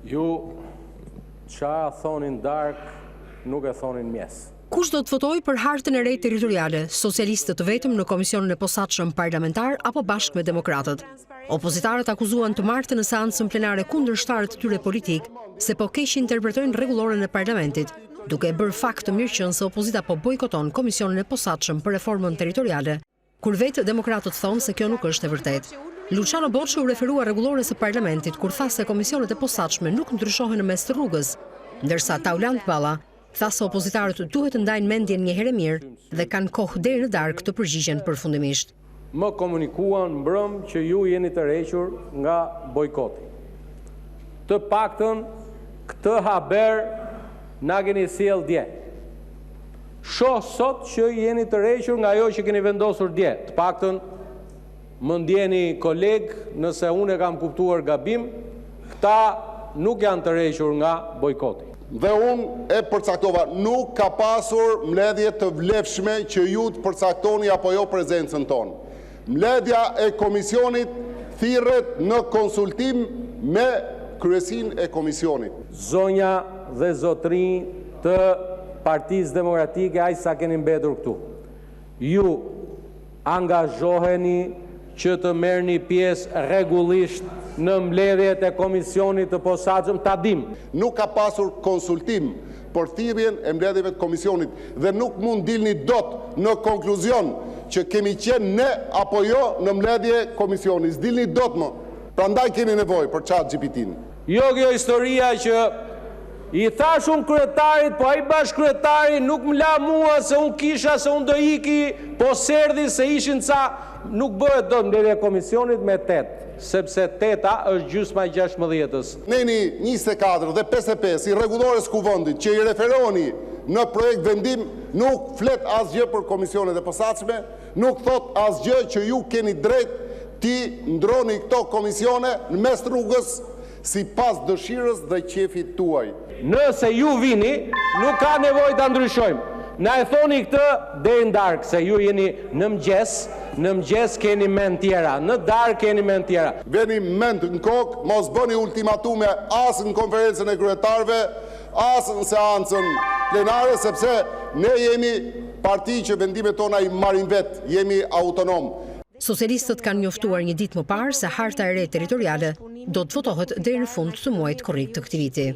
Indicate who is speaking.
Speaker 1: Ju qa thonin dark, nuk e thonin mjes.
Speaker 2: Kush do të votojë për hartën e re territoriale, socialistët vetëm në komisionin e posaçëm parlamentar apo bashkë me demokratët? Opozitarët akuzuan të martë në seancën plenare kundërshtarët të tyre politik se po keq interpretojnë rregulloren e parlamentit, duke bërë fakt të mirëqënë se opozita po bojkoton komisionin e posaçëm për reformën territoriale, kur vetë demokratët thonë se kjo nuk është e vërtetë. Luciano Bocci u referua rregullores së parlamentit kur tha se komisionet e posaçme nuk ndryshohen në mes të rrugës, ndërsa Taulant Balla tha se opozitarët duhet të ndajnë mendjen një herë mirë dhe kanë kohë deri në darkë të përgjigjen përfundimisht.
Speaker 1: Më komunikuan mbrëm që ju jeni të rrequr nga bojkoti. Të paktën këtë haber na keni sjell dje. Shoh sot që jeni të rrequr nga ajo që keni vendosur dje. Të paktën më ndjeni koleg nëse unë e kam kuptuar gabim, këta nuk janë të rrequr nga bojkoti.
Speaker 3: Dhe unë e përcaktova, nuk ka pasur mbledhje të vlefshme që ju të përcaktoni apo jo prezencën tonë. Mbledhja e komisionit thirret në konsultim me kryesinë e komisionit.
Speaker 1: Zonja dhe zotrinj të Partisë Demokratike, aq sa keni mbetur këtu. Ju angazhoheni që të merrni pjesë rregullisht në mbledhjet e komisionit të posaçëm, ta dim.
Speaker 3: Nuk ka pasur konsultim për thirrjen e mbledhjeve të komisionit dhe nuk mund dilni dot në konkluzion që kemi qenë ne apo jo në mbledhje komisioni. S'dilni dot më. Prandaj keni nevojë për ChatGPT-n.
Speaker 1: Jo kjo historia që i thash unë kryetarit, po ai bashkryetari nuk më la mua se unë kisha, se unë do iki, po serdhi se ishin ca, nuk bëhet dot mbledhja e komisionit me 8. Sepse 8-a është gjysma e 16-ës.
Speaker 3: Neni 24 dhe 55 i rregullores kuvendit që i referoni në projekt vendim nuk flet asgjë për komisionet e posaçme, nuk thot asgjë që ju keni drejt ti ndroni këto komisione në mes rrugës sipas dëshirës dhe qefit tuaj.
Speaker 1: Nëse ju vini, nuk ka nevojë ta ndryshojmë. Na e thoni këtë deri në darkë, se ju jeni në mëngjes keni mend tjera, në darkë keni mend tjera.
Speaker 3: Veni mend në kokë, mos bëni ultimatume as në konferencën e kryetarëve, as në seancën plenare, sepse ne jemi parti që vendimet tona i marrin vetë, jemi autonom.
Speaker 2: Socialistët kanë njoftuar një ditë më parë se harta e re territoriale do të votohet deri në fund të muajit korrik të këtij viti.